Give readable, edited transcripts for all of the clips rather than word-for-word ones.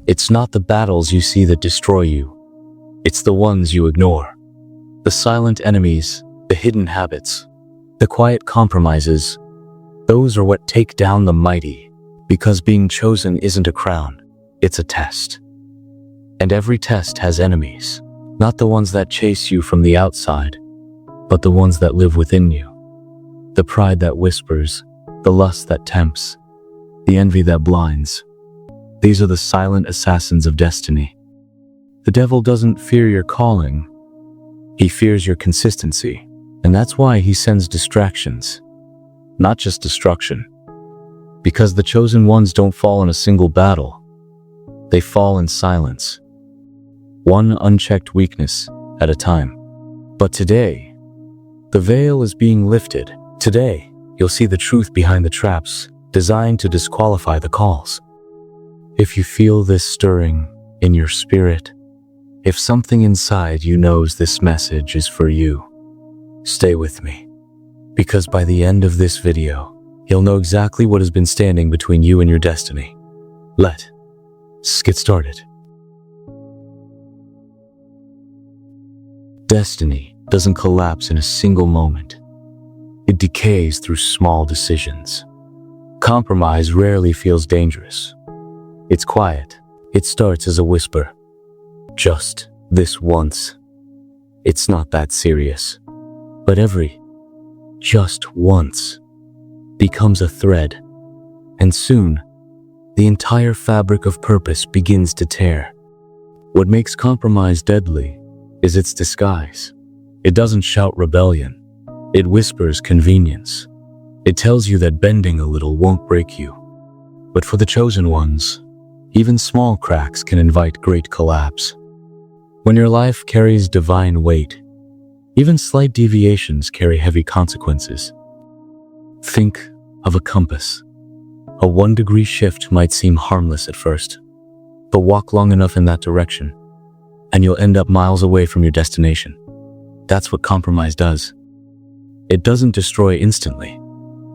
It's not the battles you see that destroy you. It's the ones you ignore. The silent enemies, the hidden habits, the quiet compromises. Those are what take down the mighty, because being chosen isn't a crown, it's a test. And every test has enemies, not the ones that chase you from the outside, but the ones that live within you. The pride that whispers, the lust that tempts, the envy that blinds. These are the silent assassins of destiny. The devil doesn't fear your calling. He fears your consistency, and that's why he sends distractions, not just destruction. Because the chosen ones don't fall in a single battle. They fall in silence, one unchecked weakness at a time. But today, the veil is being lifted. Today, you'll see the truth behind the traps designed to disqualify the calls. If you feel this stirring in your spirit, if something inside you knows this message is for you, stay with me. Because by the end of this video, you'll know exactly what has been standing between you and your destiny. Let's get started. Destiny doesn't collapse in a single moment. It decays through small decisions. Compromise rarely feels dangerous. It's quiet. It starts as a whisper. Just this once. It's not that serious. But every just once becomes a thread. And soon, the entire fabric of purpose begins to tear. What makes compromise deadly is its disguise. It doesn't shout rebellion. It whispers convenience. It tells you that bending a little won't break you. But for the chosen ones, even small cracks can invite great collapse. When your life carries divine weight, even slight deviations carry heavy consequences. Think of a compass. A 1-degree shift might seem harmless at first, but walk long enough in that direction, and you'll end up miles away from your destination. That's what compromise does. It doesn't destroy instantly.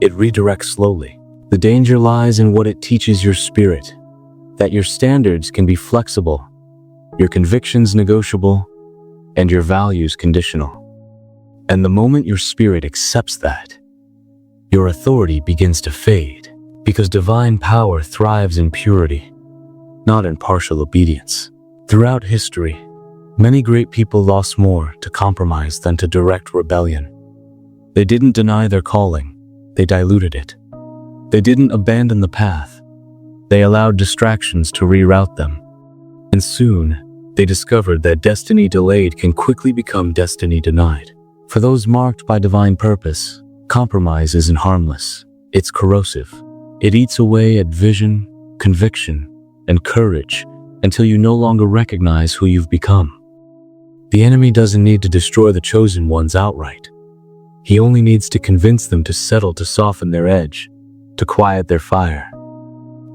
It redirects slowly. The danger lies in what it teaches your spirit, that your standards can be flexible, your convictions negotiable, and your values conditional. And the moment your spirit accepts that, your authority begins to fade, because divine power thrives in purity, not in partial obedience. Throughout history, many great people lost more to compromise than to direct rebellion. They didn't deny their calling, they diluted it. They didn't abandon the path, they allowed distractions to reroute them. And soon, they discovered that destiny delayed can quickly become destiny denied. For those marked by divine purpose, compromise isn't harmless, it's corrosive. It eats away at vision, conviction, and courage until you no longer recognize who you've become. The enemy doesn't need to destroy the chosen ones outright. He only needs to convince them to settle, to soften their edge, to quiet their fire.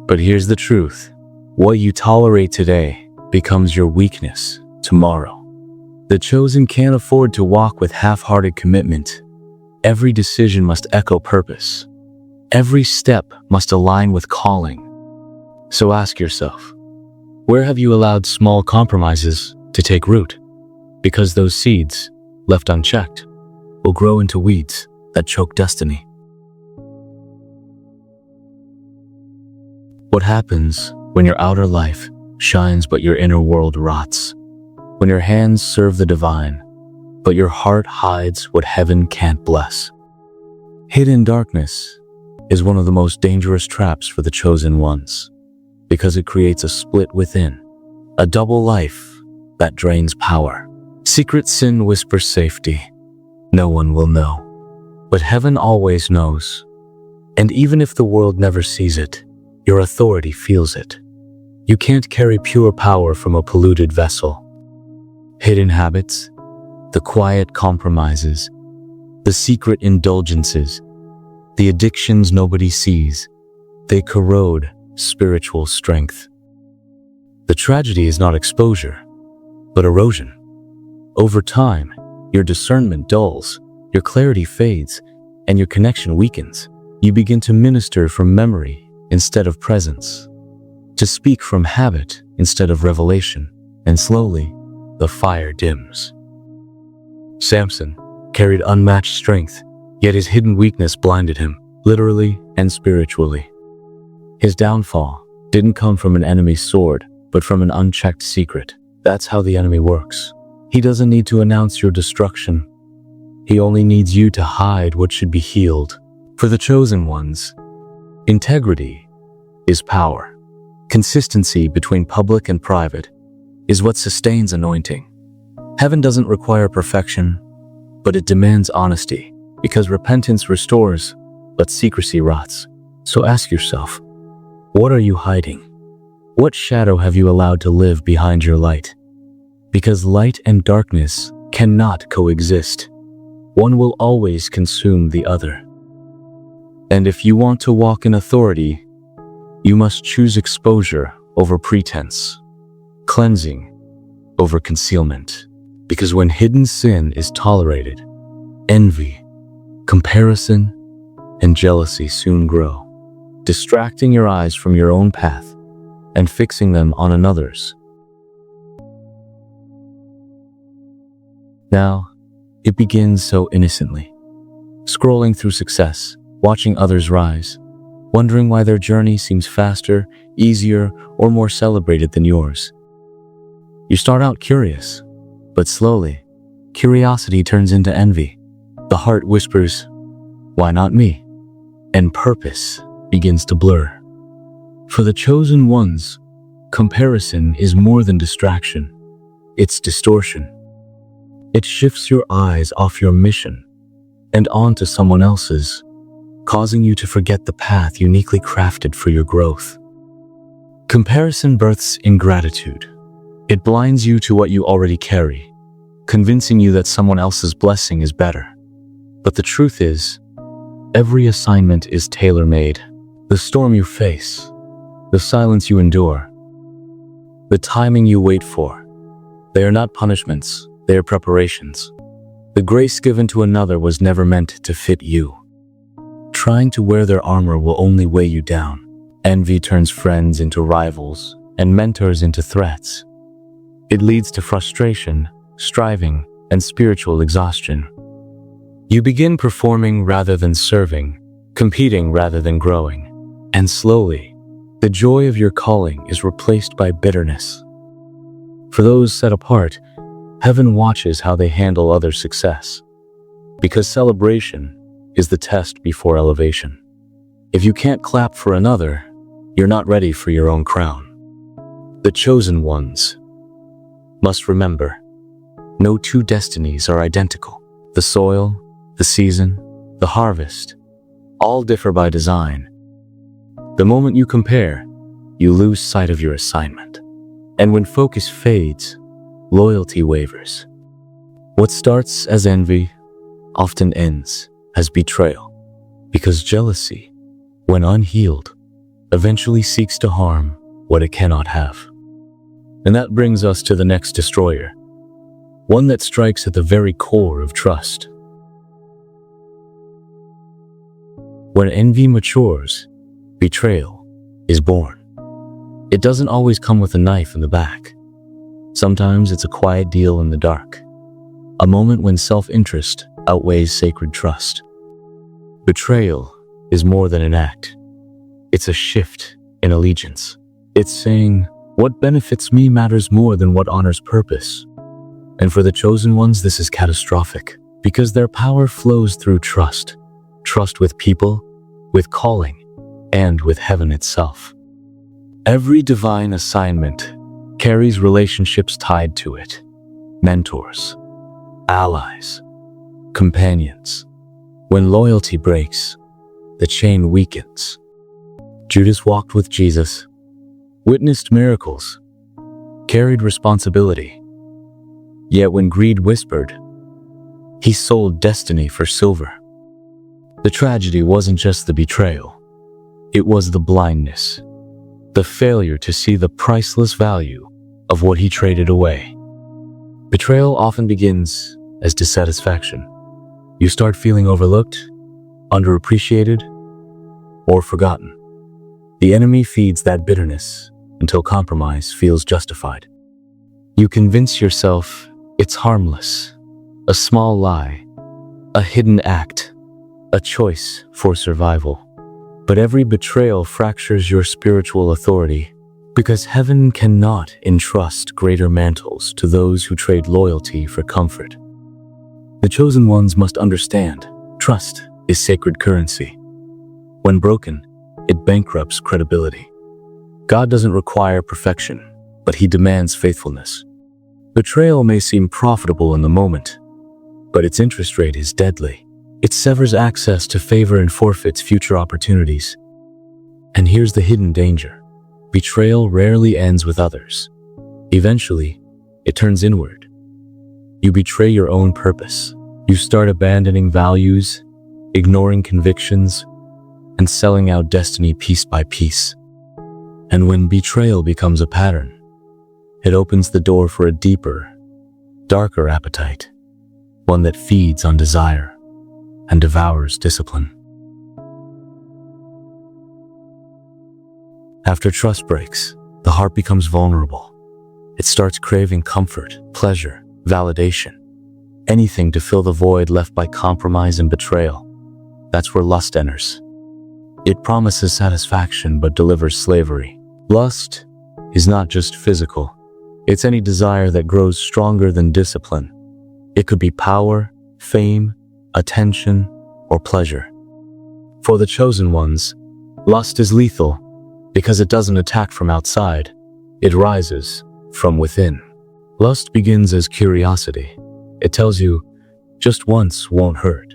But here's the truth. What you tolerate today becomes your weakness tomorrow. The chosen can't afford to walk with half-hearted commitment. Every decision must echo purpose. Every step must align with calling. So ask yourself, where have you allowed small compromises to take root? Because those seeds, left unchecked, will grow into weeds that choke destiny. What happens when your outer life shines but your inner world rots? When your hands serve the divine, but your heart hides what heaven can't bless? Hidden darkness is one of the most dangerous traps for the chosen ones, because it creates a split within, a double life that drains power. Secret sin whispers safety. No one will know, but heaven always knows. And even if the world never sees it, your authority feels it. You can't carry pure power from a polluted vessel. Hidden habits, the quiet compromises, the secret indulgences, the addictions nobody sees, they corrode spiritual strength. The tragedy is not exposure, but erosion. Over time, your discernment dulls, your clarity fades, and your connection weakens. You begin to minister from memory instead of presence, to speak from habit instead of revelation, and slowly, the fire dims. Samson carried unmatched strength, yet his hidden weakness blinded him, literally and spiritually. His downfall didn't come from an enemy's sword, but from an unchecked secret. That's how the enemy works. He doesn't need to announce your destruction. He only needs you to hide what should be healed. For the chosen ones, integrity is power. Consistency between public and private is what sustains anointing. Heaven doesn't require perfection, but it demands honesty, because repentance restores, but secrecy rots. So ask yourself, what are you hiding? What shadow have you allowed to live behind your light? Because light and darkness cannot coexist. One will always consume the other. And if you want to walk in authority, you must choose exposure over pretense, cleansing over concealment. Because when hidden sin is tolerated, envy, comparison, and jealousy soon grow, distracting your eyes from your own path and fixing them on another's. Now, it begins so innocently, scrolling through success, watching others rise, wondering why their journey seems faster, easier, or more celebrated than yours. You start out curious, but slowly, curiosity turns into envy. The heart whispers, "Why not me?" And purpose begins to blur. For the chosen ones, comparison is more than distraction. It's distortion. It shifts your eyes off your mission and onto someone else's, causing you to forget the path uniquely crafted for your growth. Comparison births ingratitude. It blinds you to what you already carry, convincing you that someone else's blessing is better. But the truth is, every assignment is tailor-made. The storm you face, the silence you endure, the timing you wait for, they are not punishments, they are preparations. The grace given to another was never meant to fit you. Trying to wear their armor will only weigh you down. Envy turns friends into rivals and mentors into threats. It leads to frustration, striving, and spiritual exhaustion. You begin performing rather than serving, competing rather than growing, and slowly, the joy of your calling is replaced by bitterness. For those set apart, heaven watches how they handle other success, because celebration is the test before elevation. If you can't clap for another, you're not ready for your own crown. The chosen ones must remember, no two destinies are identical. The soil, the season, the harvest, all differ by design. The moment you compare, you lose sight of your assignment. And when focus fades, loyalty wavers. What starts as envy often ends as betrayal, because jealousy, when unhealed, eventually seeks to harm what it cannot have. And that brings us to the next destroyer, one that strikes at the very core of trust. When envy matures, betrayal is born. It doesn't always come with a knife in the back. Sometimes it's a quiet deal in the dark, a moment when self-interest outweighs sacred trust. Betrayal is more than an act. It's a shift in allegiance. It's saying, what benefits me matters more than what honors purpose. And for the chosen ones, this is catastrophic, because their power flows through trust. Trust with people, with calling, and with heaven itself. Every divine assignment carries relationships tied to it. Mentors, allies, companions. When loyalty breaks, the chain weakens. Judas walked with Jesus, witnessed miracles, carried responsibility. Yet when greed whispered, he sold destiny for silver. The tragedy wasn't just the betrayal. It was the blindness, the failure to see the priceless value of what he traded away. Betrayal often begins as dissatisfaction. You start feeling overlooked, underappreciated, or forgotten. The enemy feeds that bitterness, until compromise feels justified. You convince yourself it's harmless, a small lie, a hidden act, a choice for survival. But every betrayal fractures your spiritual authority, because heaven cannot entrust greater mantles to those who trade loyalty for comfort. The chosen ones must understand trust is sacred currency. When broken, it bankrupts credibility. God doesn't require perfection, but He demands faithfulness. Betrayal may seem profitable in the moment, but its interest rate is deadly. It severs access to favor and forfeits future opportunities. And here's the hidden danger. Betrayal rarely ends with others. Eventually, it turns inward. You betray your own purpose. You start abandoning values, ignoring convictions, and selling out destiny piece by piece. And when betrayal becomes a pattern, it opens the door for a deeper, darker appetite, one that feeds on desire and devours discipline. After trust breaks, the heart becomes vulnerable. It starts craving comfort, pleasure, validation, anything to fill the void left by compromise and betrayal. That's where lust enters. It promises satisfaction but delivers slavery. Lust is not just physical. It's any desire that grows stronger than discipline. It could be power, fame, attention, or pleasure. For the chosen ones, lust is lethal because it doesn't attack from outside. It rises from within. Lust begins as curiosity. It tells you, just once won't hurt.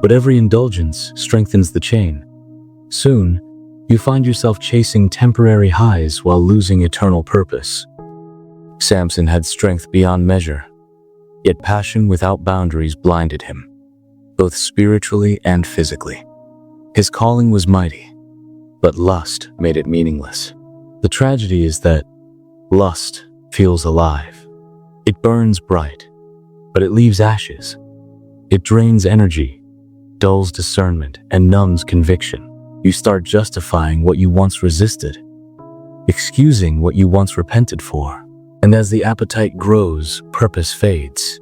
But every indulgence strengthens the chain. Soon, you find yourself chasing temporary highs while losing eternal purpose. Samson had strength beyond measure, yet passion without boundaries blinded him, both spiritually and physically. His calling was mighty, but lust made it meaningless. The tragedy is that lust feels alive. It burns bright, but it leaves ashes. It drains energy, dulls discernment, and numbs conviction. You start justifying what you once resisted, excusing what you once repented for. And as the appetite grows, purpose fades.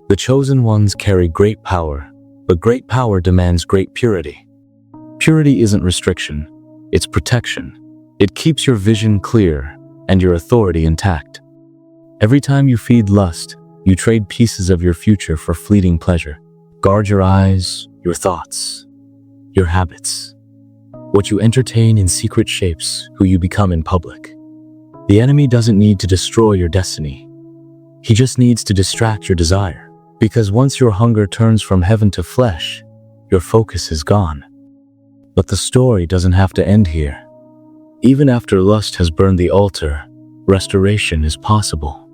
The chosen ones carry great power, but great power demands great purity. Purity isn't restriction, it's protection. It keeps your vision clear and your authority intact. Every time you feed lust, you trade pieces of your future for fleeting pleasure. Guard your eyes, your thoughts, your habits. What you entertain in secret shapes who you become in public. The enemy doesn't need to destroy your destiny. He just needs to distract your desire. Because once your hunger turns from heaven to flesh, your focus is gone. But the story doesn't have to end here. Even after lust has burned the altar, restoration is possible.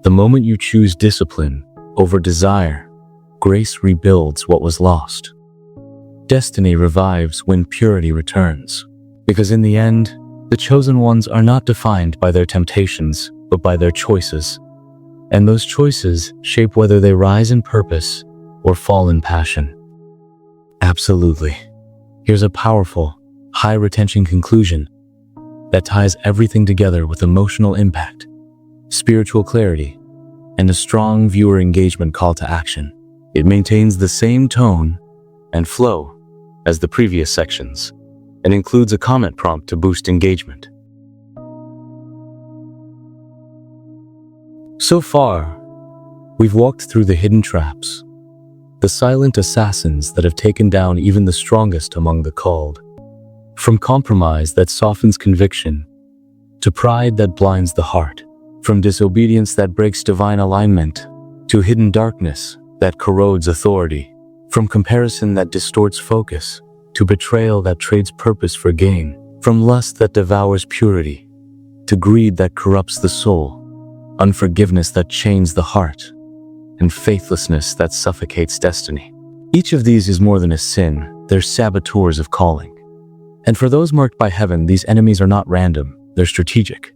The moment you choose discipline over desire, grace rebuilds what was lost. Destiny revives when purity returns. Because in the end, the chosen ones are not defined by their temptations, but by their choices. And those choices shape whether they rise in purpose or fall in passion. Absolutely. Here's a powerful, high-retention conclusion that ties everything together with emotional impact, spiritual clarity, and a strong viewer engagement call to action. It maintains the same tone and flow as the previous sections, and includes a comment prompt to boost engagement. So far, we've walked through the hidden traps, the silent assassins that have taken down even the strongest among the called. From compromise that softens conviction, to pride that blinds the heart, from disobedience that breaks divine alignment, to hidden darkness that corrodes authority, from comparison that distorts focus, to betrayal that trades purpose for gain, from lust that devours purity, to greed that corrupts the soul, unforgiveness that chains the heart, and faithlessness that suffocates destiny. Each of these is more than a sin, they're saboteurs of calling. And for those marked by heaven, these enemies are not random, they're strategic.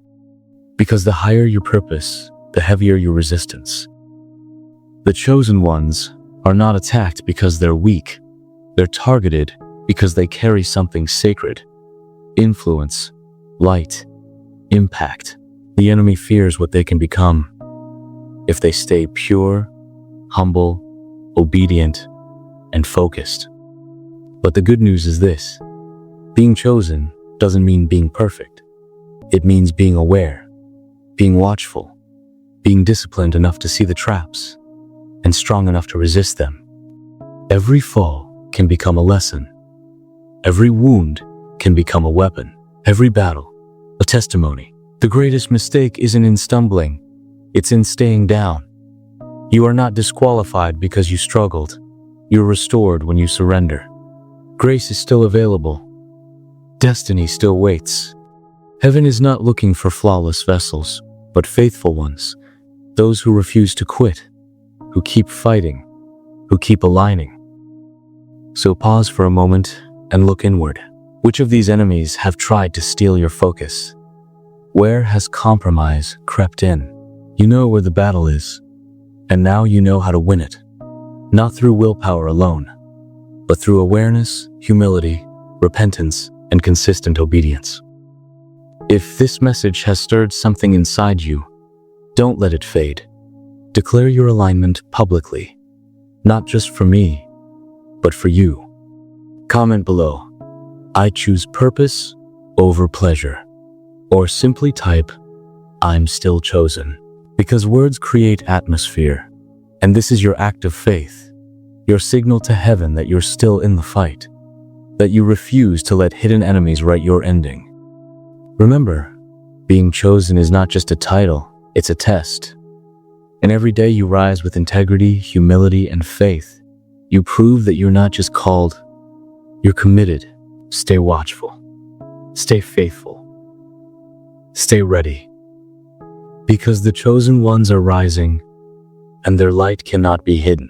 Because the higher your purpose, the heavier your resistance. The chosen ones are not attacked because they're weak. They're targeted because they carry something sacred, influence, light, impact. The enemy fears what they can become if they stay pure, humble, obedient, and focused. But the good news is this: being chosen doesn't mean being perfect. It means being aware, being watchful, being disciplined enough to see the traps, and strong enough to resist them. Every fall can become a lesson. Every wound can become a weapon. Every battle, a testimony. The greatest mistake isn't in stumbling, it's in staying down. You are not disqualified because you struggled. You're restored when you surrender. Grace is still available. Destiny still waits. Heaven is not looking for flawless vessels, but faithful ones. Those who refuse to quit, who keep fighting, who keep aligning. So pause for a moment and look inward. Which of these enemies have tried to steal your focus? Where has compromise crept in? You know where the battle is, and now you know how to win it. Not through willpower alone, but through awareness, humility, repentance, and consistent obedience. If this message has stirred something inside you, don't let it fade. Declare your alignment publicly, not just for me, but for you. Comment below, "I choose purpose over pleasure," or simply type, "I'm still chosen." Because words create atmosphere, and this is your act of faith, your signal to heaven that you're still in the fight, that you refuse to let hidden enemies write your ending. Remember, being chosen is not just a title, it's a test. And every day you rise with integrity, humility, and faith, you prove that you're not just called, you're committed. Stay watchful. Stay faithful. Stay ready. Because the chosen ones are rising, and their light cannot be hidden.